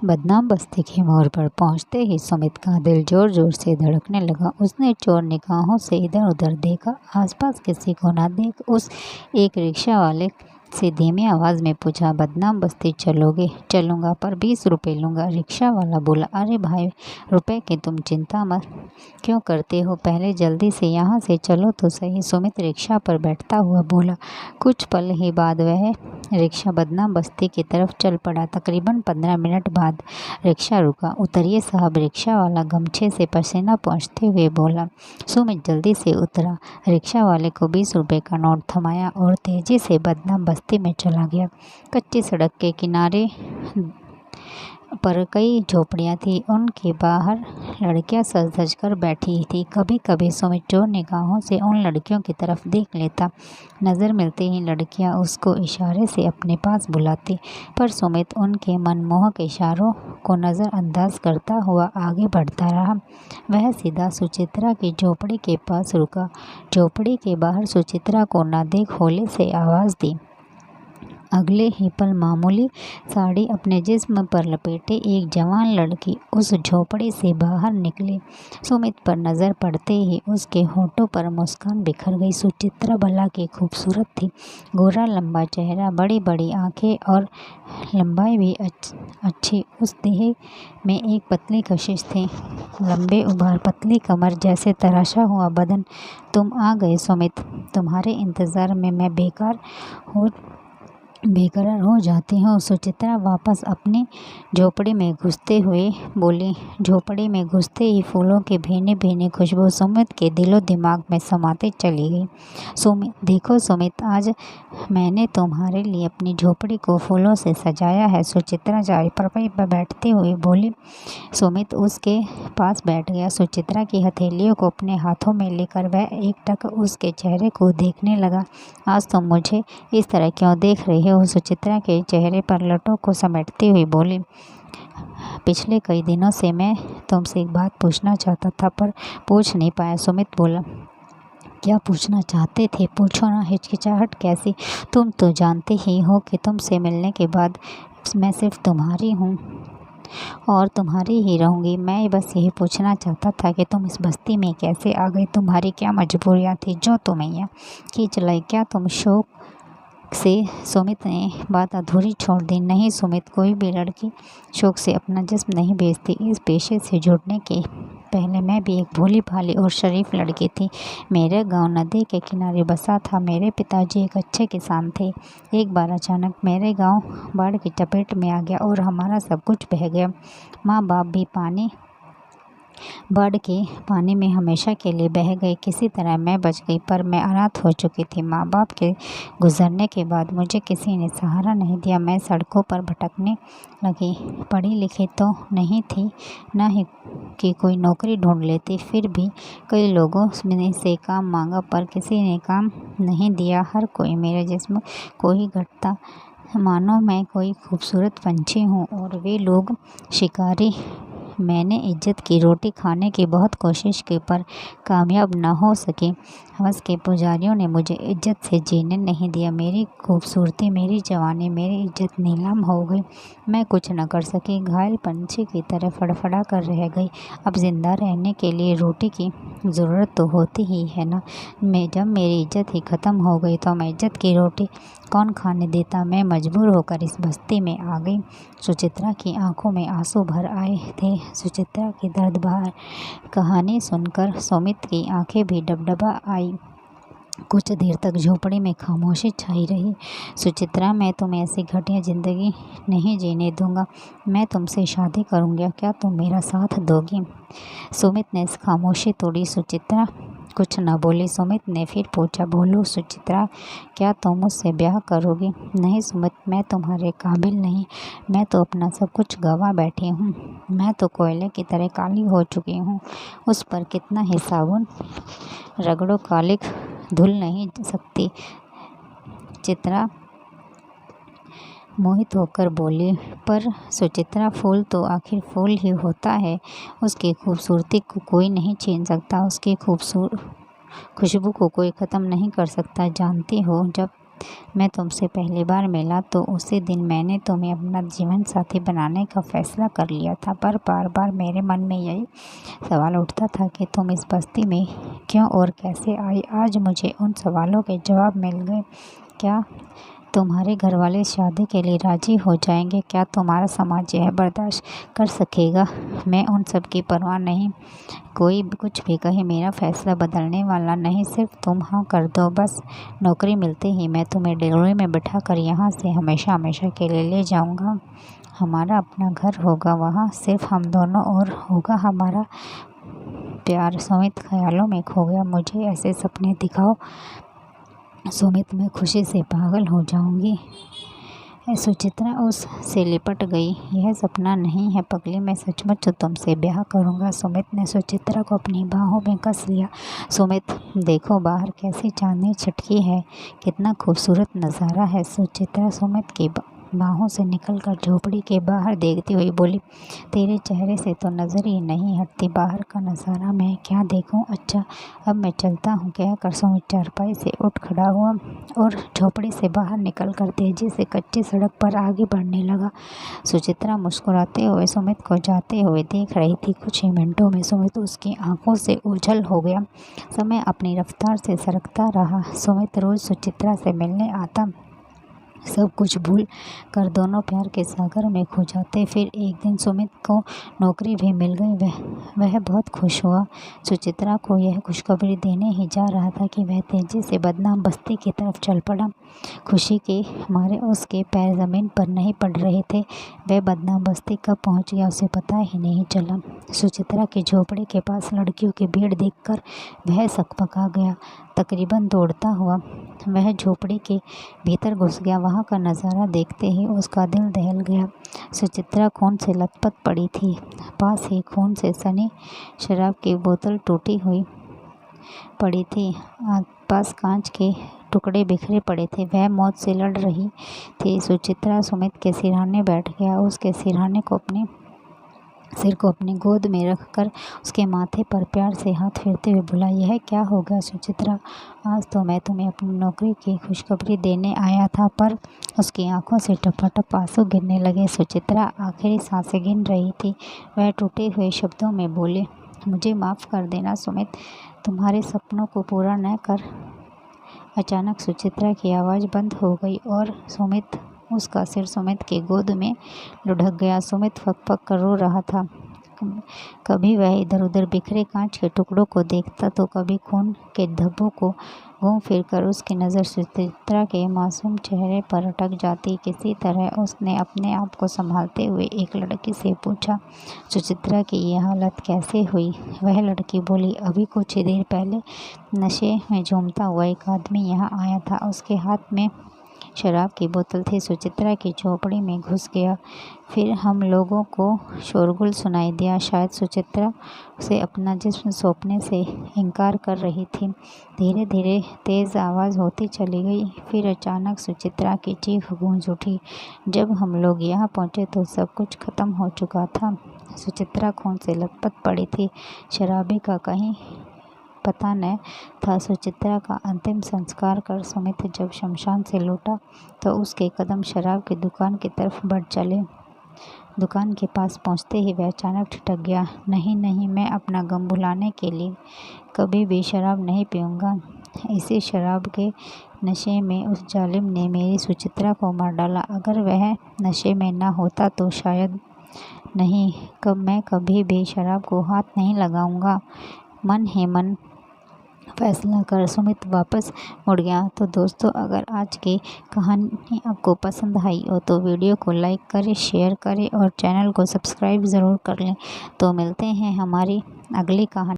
बदनाम बस्ती के मोड़ पर पहुंचते ही सुमित का दिल जोर जोर से धड़कने लगा। उसने चोर निगाहों से इधर उधर देखा, आसपास किसी को न देख उस एक रिक्शा वाले से धीमी आवाज़ में पूछा, बदनाम बस्ती चलोगे? चलूँगा, पर 20 रुपये लूँगा। रिक्शा वाला बोला, अरे भाई, रुपए की तुम चिंता मत क्यों करते हो, पहले जल्दी से यहाँ से चलो तो सही। सुमित रिक्शा पर बैठता हुआ बोला। कुछ पल ही बाद वह रिक्शा बदनाम बस्ती की तरफ चल पड़ा। तकरीबन 15 मिनट बाद रिक्शा रुका। उतरिए साहब, रिक्शा वाला गमछे से पसीना पोंछते हुए बोला। सुमित जल्दी से उतरा, रिक्शा वाले को 20 रुपये का नोट थमाया और तेजी से बदनाम बस्ती में चला गया। कच्ची सड़क के किनारे पर कई झोपड़ियाँ थीं, उनके बाहर लड़कियाँ सज धज कर बैठी थीं। कभी कभी सुमित चोर निगाहों से उन लड़कियों की तरफ देख लेता। नज़र मिलते ही लड़कियाँ उसको इशारे से अपने पास बुलाती, पर सुमित उनके मनमोहक इशारों को नज़रअंदाज करता हुआ आगे बढ़ता रहा। वह सीधा सुचित्रा की झोपड़ी के पास रुका। झोपड़ी के बाहर सुचित्रा को न देख होले से आवाज़ दी। अगले ही पल मामूली साड़ी अपने जिस्म पर लपेटे एक जवान लड़की उस झोपड़ी से बाहर निकली। सुमित पर नज़र पड़ते ही उसके होठों पर मुस्कान बिखर गई। सुचित्रा भला की खूबसूरत थी, गोरा लंबा चेहरा, बड़ी बड़ी आंखें और लंबाई भी अच्छी। उस देह में एक पतली कशिश थी, लंबे उभार, पतली कमर, जैसे तराशा हुआ बदन। तुम आ गए सुमित, तुम्हारे इंतज़ार में मैं बेकरार हो जाती हूँ। सुचित्रा वापस अपनी झोपड़ी में घुसते हुए बोली। झोपड़ी में घुसते ही फूलों की भीनी भीनी खुशबू सुमित के दिलो दिमाग में समाते चली गई। देखो सुमित, आज मैंने तुम्हारे लिए अपनी झोपड़ी को फूलों से सजाया है। सुचित्रा चारपाई पर बैठती हुई बोली। सुमित उसके पास बैठ गया। सुचित्रा की हथेलियों को अपने हाथों में लेकर वह एकटक उसके चेहरे को देखने लगा। आज तुम मुझे इस तरह क्यों देख रही हो? सुचित्रा के चेहरे पर लटों को समेटती हुई बोली। पिछले कई दिनों से मैं तुमसे एक बात पूछना चाहता था, पर पूछ नहीं पाया। सुमित बोला। क्या पूछना चाहते थे? पूछो ना। हिचकिचाहट कैसी? तुम तो जानते ही हो कि तुमसे मिलने के बाद मैं सिर्फ तुम्हारी हूँ और तुम्हारी ही रहूँगी। मैं बस यही पूछना चाहता था कि तुम इस बस्ती में कैसे आ गई? तुम्हारी क्या मजबूरियाँ थी जो तुम्हें यहाँ खींच लाई? क्या तुम शौक से? सुमित ने बात अधूरी छोड़ दी। नहीं सुमित, कोई भी लड़की शौक से अपना जिस्म नहीं बेचती। इस पेशे से जुड़ने के पहले मैं भी एक भोली भाली और शरीफ लड़की थी। मेरा गांव नदी के किनारे बसा था। मेरे पिताजी एक अच्छे किसान थे। एक बार अचानक मेरे गांव बाढ़ की चपेट में आ गया और हमारा सब कुछ बह गया। माँ बाप भी बाढ़ के पानी में हमेशा के लिए बह गए। किसी तरह मैं बच गई, पर मैं अनाथ हो चुकी थी। माँ बाप के गुजरने के बाद मुझे किसी ने सहारा नहीं दिया। मैं सड़कों पर भटकने लगी। पढ़ी लिखी तो नहीं थी, न ही कि कोई नौकरी ढूंढ लेती। फिर भी कई लोगों से काम मांगा, पर किसी ने काम नहीं दिया। हर कोई मेरे जिस्म को ही घटता, मानो मैं कोई खूबसूरत पंछी हूँ और वे लोग शिकारी। मैंने इज्जत की रोटी खाने की बहुत कोशिश की, पर कामयाब न हो सकी। हवस के पुजारियों ने मुझे इज्जत से जीने नहीं दिया। मेरी खूबसूरती, मेरी जवानी, मेरी इज्जत नीलाम हो गई। मैं कुछ न कर सकी, घायल पंछी की तरह फड़फड़ा कर रह गई। अब जिंदा रहने के लिए रोटी की ज़रूरत तो होती ही है ना। जब मेरी इज्जत ही ख़त्म हो गई तो मैं इज्जत की रोटी कौन खाने देता? मैं मजबूर होकर इस बस्ती में आ गई। सुचित्रा की आंखों में आंसू भर आए थे। सुचित्रा की दर्दभरी कहानी सुनकर सुमित की आंखें भी डबडबा आई। कुछ देर तक झोपड़ी में खामोशी छाई रही। सुचित्रा, मैं तुम्हें ऐसी घटिया ज़िंदगी नहीं जीने दूंगा। मैं तुमसे शादी करूंगा, क्या तुम मेरा साथ दोगी? सुमित ने खामोशी तोड़ी। सुचित्रा कुछ न बोली। सुमित ने फिर पूछा, बोलो सुचित्रा, क्या तुम मुझसे ब्याह करोगी? नहीं सुमित, मैं तुम्हारे काबिल नहीं। मैं तो अपना सब कुछ गंवा बैठी हूँ। मैं तो कोयले की तरह काली हो चुकी हूँ। उस पर कितना ही साबुन रगड़ो, कालिक धुल नहीं सकती। चित्रा मोहित होकर बोली। पर सुचित्रा, फूल तो आखिर फूल ही होता है। उसकी खूबसूरती को कोई नहीं छीन सकता। उसकी खुशबू को कोई ख़त्म नहीं कर सकता। जानती हो, जब मैं तुमसे पहली बार मिला तो उसी दिन मैंने तुम्हें अपना जीवन साथी बनाने का फैसला कर लिया था, पर बार बार मेरे मन में यही सवाल उठता था कि तुम इस बस्ती में क्यों और कैसे आई। आज मुझे उन सवालों के जवाब मिल गए। क्या तुम्हारे घर वाले शादी के लिए राज़ी हो जाएंगे? क्या तुम्हारा समाज यह बर्दाश्त कर सकेगा? मैं उन सब की परवाह नहीं, कोई कुछ भी कहे मेरा फैसला बदलने वाला नहीं। सिर्फ तुम हाँ कर दो बस। नौकरी मिलते ही मैं तुम्हें डिलीवरी में बिठा कर यहाँ से हमेशा हमेशा के लिए ले जाऊँगा। हमारा अपना घर होगा, वहाँ सिर्फ हम दोनों, और होगा हमारा प्यार। सुमित ख्यालों में खो गया। मुझे ऐसे सपने दिखाओ सुमित, मैं खुशी से पागल हो जाऊंगी। सुचित्रा उस से लिपट गई। यह सपना नहीं है पगली, मैं सचमुच तुमसे ब्याह करूंगा। सुमित ने सुचित्रा को अपनी बाहों में कस लिया। सुमित देखो बाहर कैसी चांदनी छिटकी है, कितना खूबसूरत नज़ारा है। सुचित्रा सुमित की बाहों से निकलकर झोपड़ी के बाहर देखती हुई बोली, तेरे चेहरे से तो नज़र ही नहीं हटती, बाहर का नज़ारा मैं क्या देखूं। अच्छा अब मैं चलता हूं, कहकर सुमित चारपाई से उठ खड़ा हुआ और झोपड़ी से बाहर निकलकर तेजी से कच्ची सड़क पर आगे बढ़ने लगा। सुचित्रा मुस्कुराते हुए सुमित को जाते हुए देख रही थी। कुछ ही मिनटों में सुमित उसकी आंखों से ओझल हो गया। समय अपनी रफ्तार से सरकता रहा। सुमित रोज सुचित्रा से मिलने आता, सब कुछ भूल कर दोनों प्यार के सागर में खो जाते। फिर एक दिन सुमित को नौकरी भी मिल गई। वह बहुत खुश हुआ। सुचित्रा को यह खुशखबरी देने ही जा रहा था कि वह तेजी से बदनाम बस्ती की तरफ चल पड़ा। खुशी के मारे उसके पैर ज़मीन पर नहीं पड़ रहे थे। वह बदनाम बस्ती कब पहुंच गया उसे पता ही नहीं चला। सुचित्रा की झोपड़ी के पास लड़कियों की भीड़ देखकर वह सकपका गया। तकरीबन दौड़ता हुआ वह झोपड़ी के भीतर घुस गया। वहाँ का नज़ारा देखते ही उसका दिल दहल गया। सुचित्रा खून से लथपथ पड़ी थी। पास ही खून से सनी शराब की बोतल टूटी हुई पड़ी थी। आसपास कांच के टुकड़े बिखरे पड़े थे। वह मौत से लड़ रही थी। सुचित्रा सुमित के सिरहाने बैठ गया। उसके सिरहाने को सिर को अपनी गोद में रखकर उसके माथे पर प्यार से हाथ फेरते हुए बोला, यह क्या हो गया सुचित्रा? आज तो मैं तुम्हें अपनी नौकरी की खुशखबरी देने आया था। पर उसकी आंखों से टपाटप आंसू गिरने लगे। सुचित्रा आखिरी सांसें गिन रही थी। वह टूटे हुए शब्दों में बोले, मुझे माफ़ कर देना सुमित, तुम्हारे सपनों को पूरा न कर। अचानक सुचित्रा की आवाज़ बंद हो गई और उसका सिर सुमित की गोद में लुढ़क गया। सुमित फक कर रो रहा था। कभी वह इधर उधर बिखरे कांच के टुकड़ों को देखता तो कभी खून के धब्बों को घूम फिर कर उसकी नज़र सुचित्रा के मासूम चेहरे पर अटक जाती। किसी तरह उसने अपने आप को संभालते हुए एक लड़की से पूछा, सुचित्रा की यह हालत कैसे हुई? वह लड़की बोली, अभी कुछ ही देर पहले नशे में झूमता हुआ एक आदमी यहाँ आया था। उसके हाथ में शराब की बोतल थी। सुचित्रा की झोपड़ी में घुस गया। फिर हम लोगों को शोरगुल सुनाई दिया। शायद सुचित्रा उसे अपना जिस्म सौंपने से इनकार कर रही थी। धीरे धीरे तेज़ आवाज़ होती चली गई। फिर अचानक सुचित्रा की चीख गूंज उठी। जब हम लोग यहाँ पहुँचे तो सब कुछ खत्म हो चुका था। सुचित्रा खून से लथपथ पड़ी थी। शराबी का कहीं पता न था। सुचित्रा का अंतिम संस्कार कर सुमित जब शमशान से लौटा तो उसके कदम शराब की दुकान की तरफ बढ़ चले। दुकान के पास पहुंचते ही वह अचानक ठिठक गया। नहीं नहीं, मैं अपना गम भुलाने के लिए कभी भी शराब नहीं पीऊँगा। इसी शराब के नशे में उस जालिम ने मेरी सुचित्रा को मार डाला। अगर वह नशे में ना होता तो शायद नहीं, मैं कभी भी शराब को हाथ नहीं लगाऊंगा। मन ही मन फैसला कर सुमित वापस मुड़ गया। तो दोस्तों, अगर आज की कहानी आपको पसंद आई हो तो वीडियो को लाइक करें, शेयर करें और चैनल को सब्सक्राइब ज़रूर कर लें। तो मिलते हैं हमारी अगली कहानी।